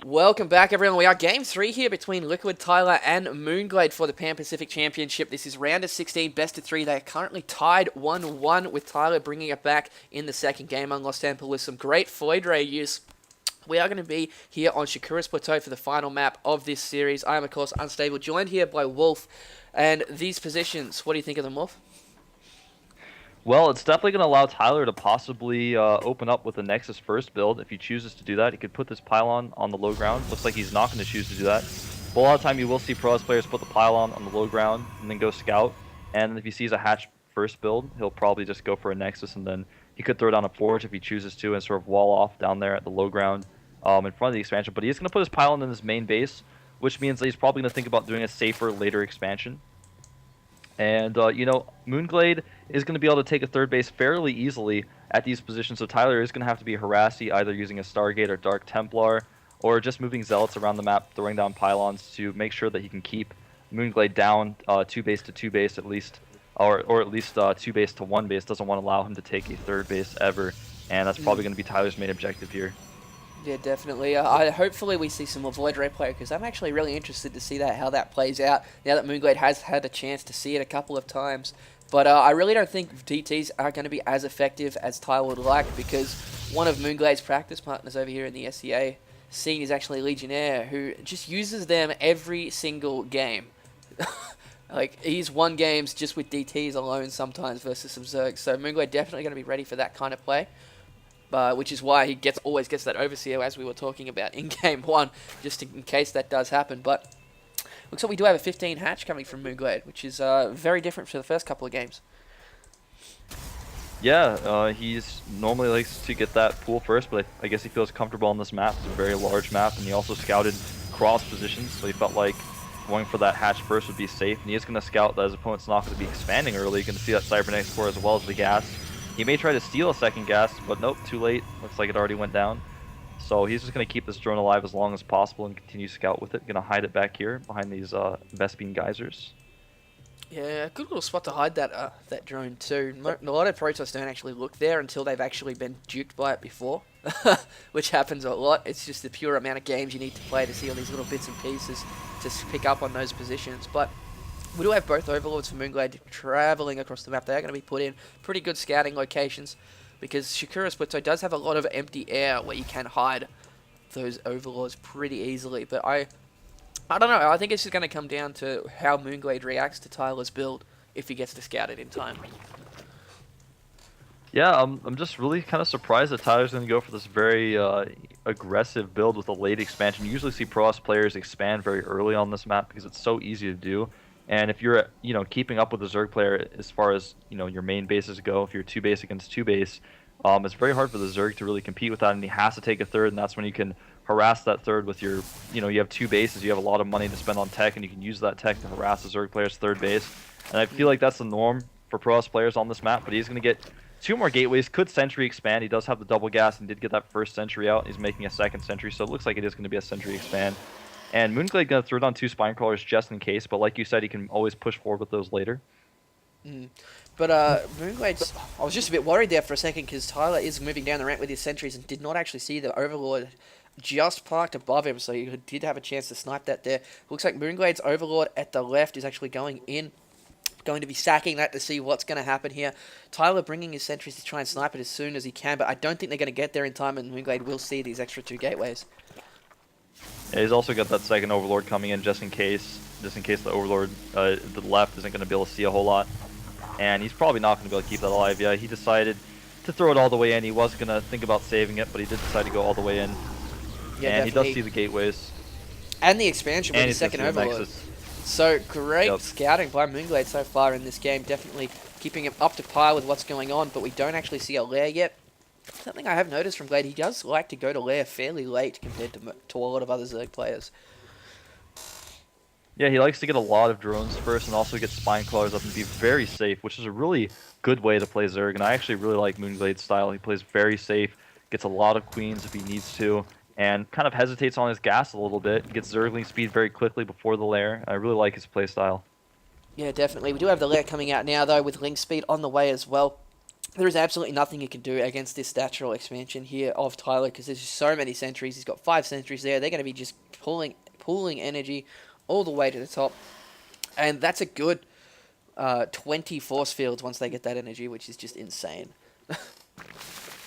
Welcome back, everyone. We are Game 3 here between liquidtyler and moonglade for the Pan Pacific Championship. This is round of 16, best of 3. They are currently tied 1-1 with Tyler bringing it back in the second game on Lost Temple with some great Void Ray use. We are going to be here on Shakura's Plateau for the final map of this series. I am, of course, Unstable, joined here by Wolf. And these positions, what do you think of them, Wolf? Well, it's definitely going to allow Tyler to possibly open up with the Nexus first build. If he chooses to do that, he could put this pylon on the low ground. Looks like he's not going to choose to do that. But a lot of time you will see Pro players put the pylon on the low ground and then go scout. And if he sees a hatch first build, he'll probably just go for a Nexus, and then he could throw down a Forge if he chooses to and sort of wall off down there at the low ground in front of the expansion. But he's going to put his pylon in his main base, which means that he's probably going to think about doing a safer later expansion. And, Moonglade is going to be able to take a third base fairly easily at these positions, so Tyler is going to have to be harassy, either using a Stargate or Dark Templar, or just moving Zealots around the map, throwing down pylons to make sure that he can keep Moonglade down 2 base to 2 base at least, or at least 2 base to 1 base. Doesn't want to allow him to take a third base ever, and that's probably going to be Tyler's main objective here. Yeah, definitely. Hopefully we see some more Void Ray play, because I'm actually really interested to see how that plays out now that Moonglade has had a chance to see it a couple of times. But I really don't think DTs are going to be as effective as Tyler would like, because one of Moonglade's practice partners over here in the SEA scene is actually Legionnaire, who just uses them every single game. Like, he's won games just with DTs alone sometimes versus some Zergs. So Moonglade definitely going to be ready for that kind of play. Which is why he always gets that Overseer, as we were talking about in Game 1, just in case that does happen. But looks like we do have a 15 hatch coming from Moonglade, which is very different for the first couple of games. Yeah, he's normally likes to get that pool first, but I guess he feels comfortable on this map. It's a very large map, and he also scouted cross positions, so he felt like going for that hatch first would be safe. And he is going to scout that his opponent's not going to be expanding early. You can see that Cybernetics core as well as the gas. He may try to steal a second gas, but nope, too late. Looks like it already went down. So he's just going to keep this drone alive as long as possible and continue to scout with it. Going to hide it back here behind these Vespene geysers. Yeah, good little spot to hide that drone too. A lot of Protoss don't actually look there until they've actually been duped by it before, which happens a lot. It's just the pure amount of games you need to play to see all these little bits and pieces to pick up on those positions. But we do have both Overlords for Moonglade traveling across the map. They are going to be put in pretty good scouting locations, because Shakura's Plateau does have a lot of empty air where you can hide those Overlords pretty easily. But I don't know. I think it's just going to come down to how Moonglade reacts to Tyler's build if he gets to scout it in time. Yeah, I'm just really kind of surprised that Tyler's going to go for this very aggressive build with a late expansion. You usually see Protoss players expand very early on this map because it's so easy to do. And if you're, keeping up with the Zerg player as far as, your main bases go, if you're 2 base against 2 base, it's very hard for the Zerg to really compete with that, and he has to take a third, and that's when you can harass that third with your, you have 2 bases, you have a lot of money to spend on tech, and you can use that tech to harass the Zerg player's third base. And I feel like that's the norm for Protoss players on this map, but he's going to get 2 more gateways, could sentry expand. He does have the double gas and did get that first sentry out. He's making a second sentry, so it looks like it is going to be a sentry expand. And Moonglade going to throw down 2 spine crawlers just in case, but like you said, he can always push forward with those later. But Moonglade's... I was just a bit worried there for a second, because Tyler is moving down the ramp with his sentries and did not actually see the Overlord just parked above him, so he did have a chance to snipe that there. Looks like Moonglade's Overlord at the left is actually going to be sacking that to see what's going to happen here. Tyler bringing his sentries to try and snipe it as soon as he can, but I don't think they're going to get there in time, and Moonglade will see these extra 2 gateways. Yeah, he's also got that second Overlord coming in just in case the Overlord to the left isn't going to be able to see a whole lot. And he's probably not going to be able to keep that alive. Yeah, he decided to throw it all the way in. He was going to think about saving it, but he did decide to go all the way in. Yeah, and definitely. he does see the gateways. And the expansion with And the second Overlord. Nexus. So great scouting by Moonglade so far in this game. Definitely keeping him up to par with what's going on, but we don't actually see a lair yet. Something I have noticed from Glade, he does like to go to lair fairly late compared to a lot of other Zerg players. Yeah, he likes to get a lot of drones first and also get spine crawlers up and be very safe, which is a really good way to play Zerg. And I actually really like Moonglade's style. He plays very safe, gets a lot of queens if he needs to, and kind of hesitates on his gas a little bit, gets Zergling speed very quickly before the lair. I really like his play style. Yeah, definitely. We do have the lair coming out now, though, with Link speed on the way as well. there is absolutely nothing you can do against this natural expansion here of Tyler because there's just so many sentries. He's got 5 sentries there. They're going to be just pulling energy all the way to the top. And that's a good 20 force fields once they get that energy, which is just insane.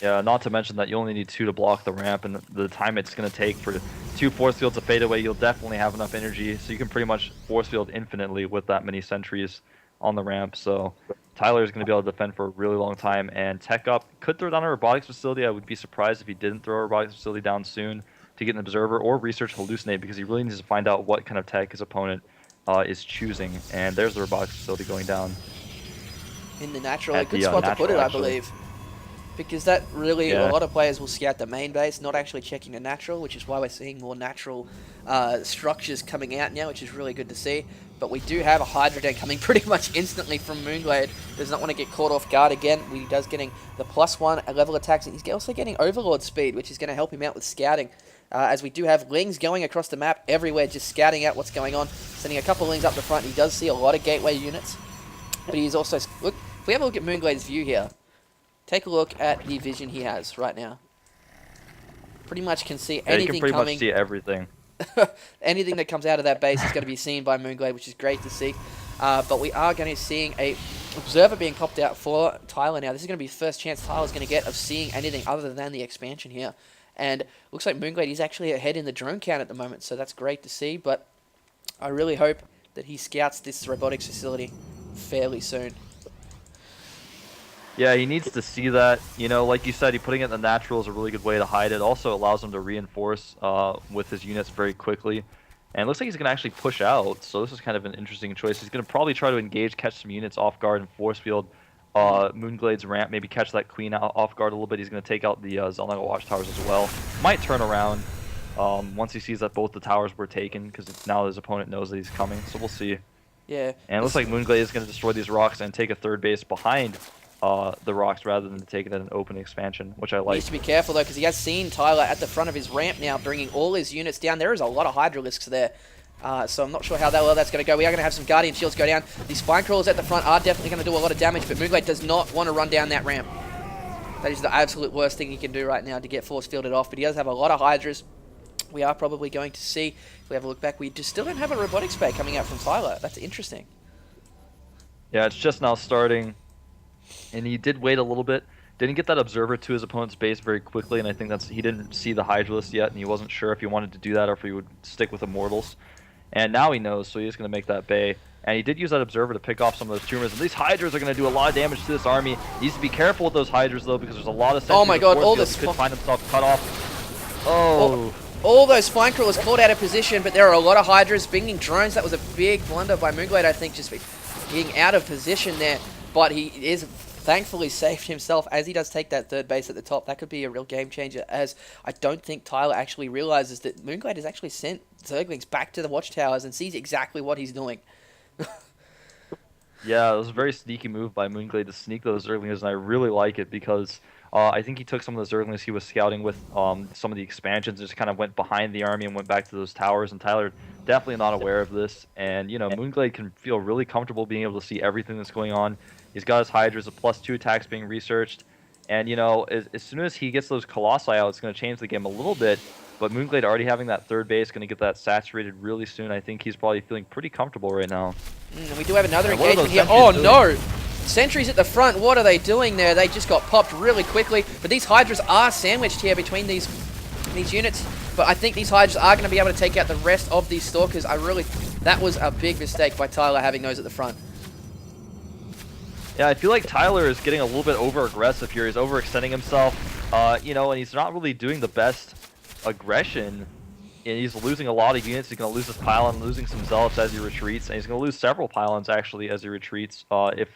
Yeah, not to mention that you only need 2 to block the ramp, and the time it's going to take for 2 force fields to fade away, you'll definitely have enough energy, so you can pretty much force field infinitely with that many sentries on the ramp. So Tyler is going to be able to defend for a really long time, and Tech Up could throw down a robotics facility. I would be surprised if he didn't throw a robotics facility down soon to get an observer or research hallucinate, because he really needs to find out what kind of tech his opponent is choosing. And there's the robotics facility going down. In the natural, a good spot to put it, I believe. Because that really, a lot of players will scout the main base, not actually checking the natural, which is why we're seeing more natural structures coming out now, which is really good to see. But we do have a Hydra Den coming pretty much instantly from Moonglade. Does not want to get caught off guard again. He does getting the +1 level attacks, and he's also getting Overlord speed, which is going to help him out with scouting. As we do have Lings going across the map everywhere, just scouting out what's going on, sending a couple of Lings up the front. He does see a lot of gateway units, but he's also... Look, if we have a look at Moonglade's view here, take a look at the vision he has right now. Pretty much can see anything coming. You can pretty much see everything. Anything that comes out of that base is going to be seen by Moonglade, which is great to see. But we are going to be seeing a observer being popped out for Tyler now. This is going to be the first chance Tyler's going to get of seeing anything other than the expansion here. And looks like Moonglade is actually ahead in the drone count at the moment, so that's great to see. But I really hope that he scouts this robotics facility fairly soon. Yeah, he needs to see that. You know, like you said, putting it in the natural is a really good way to hide it. Also allows him to reinforce with his units very quickly. And it looks like he's going to actually push out, so this is kind of an interesting choice. He's going to probably try to engage, catch some units off guard and force field Moonglade's ramp, maybe catch that queen off guard a little bit. He's going to take out the Zelnaga watchtowers as well. Might turn around once he sees that both the towers were taken, because now his opponent knows that he's coming, so we'll see. Yeah. And it looks like Moonglade is going to destroy these rocks and take a third base behind the rocks rather than take it at an open expansion, which I like. He needs to be careful though, because he has seen Tyler at the front of his ramp now, bringing all his units down. There is a lot of Hydralisks there, so I'm not sure how well that's going to go. We are going to have some Guardian Shields go down. These Spine Crawlers at the front are definitely going to do a lot of damage, but Moonglade does not want to run down that ramp. That is the absolute worst thing he can do right now to get force fielded off, but he does have a lot of Hydras. We are probably going to see, if we have a look back, we just still don't have a robotics bay coming out from Tyler. That's interesting. Yeah, it's just now starting. And he did wait a little bit. Didn't get that observer to his opponent's base very quickly, and I think that's he didn't see the Hydralisk yet, and he wasn't sure if he wanted to do that or if he would stick with Immortals. And now he knows, so he's going to make that bay. And he did use that observer to pick off some of those tumors. And these Hydras are going to do a lot of damage to this army. He needs to be careful with those Hydras, though, because there's a lot of... Oh my god, all this... He could find himself cut off. Oh... All those Spine Crawlers caught out of position, but there are a lot of Hydras bringing drones. That was a big blunder by Moonglade, I think, just being out of position there. But he is thankfully saved himself as he does take that third base at the top. That could be a real game changer, as I don't think Tyler actually realizes that Moonglade has actually sent Zerglings back to the watchtowers and sees exactly what he's doing. Yeah, it was a very sneaky move by Moonglade to sneak those Zerglings, and I really like it because I think he took some of the Zerglings he was scouting with some of the expansions and just kind of went behind the army and went back to those towers, and Tyler definitely not aware of this. And, you know, Moonglade can feel really comfortable being able to see everything that's going on. He's got his Hydras, a +2 attacks being researched. And, you know, as soon as he gets those Colossi out, it's going to change the game a little bit. But Moonglade already having that third base, going to get that saturated really soon. I think he's probably feeling pretty comfortable right now. And we do have another engagement here. Oh, no! Sentries at the front, what are they doing there? They just got popped really quickly. But these Hydras are sandwiched here between these units. But I think these Hydras are going to be able to take out the rest of these Stalkers. That was a big mistake by Tyler having those at the front. Yeah, I feel like Tyler is getting a little bit over-aggressive here. He's overextending himself, you know, and he's not really doing the best aggression. And he's losing a lot of units. He's going to lose his pylon, losing some zealots as he retreats, and he's going to lose several pylons, actually, as he retreats. If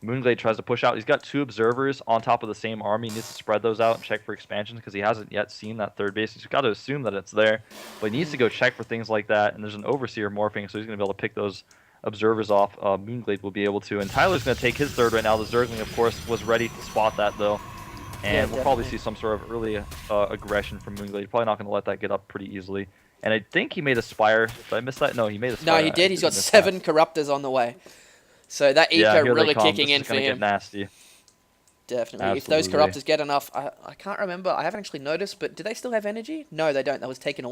Moonglade tries to push out, he's got 2 observers on top of the same army. He needs to spread those out and check for expansions because he hasn't yet seen that third base. He's got to assume that it's there, but he needs to go check for things like that. And there's an Overseer morphing, so he's going to be able to pick those observers off. Moonglade will be able to, and Tyler's going to take his third right now. The Zergling, of course, was ready to spot that, though. And we'll probably see some sort of early aggression from Moonglade. Probably not going to let that get up pretty easily. And I think he made a Spire. Did I miss that? No, he made a Spire. No, he did. He's got 7 Corruptors on the way. So that eco really kicking in for him. Get nasty. Definitely. If those Absolutely. Corruptors get enough, I can't remember. I haven't actually noticed, but do they still have energy? No, they don't. That was taken away.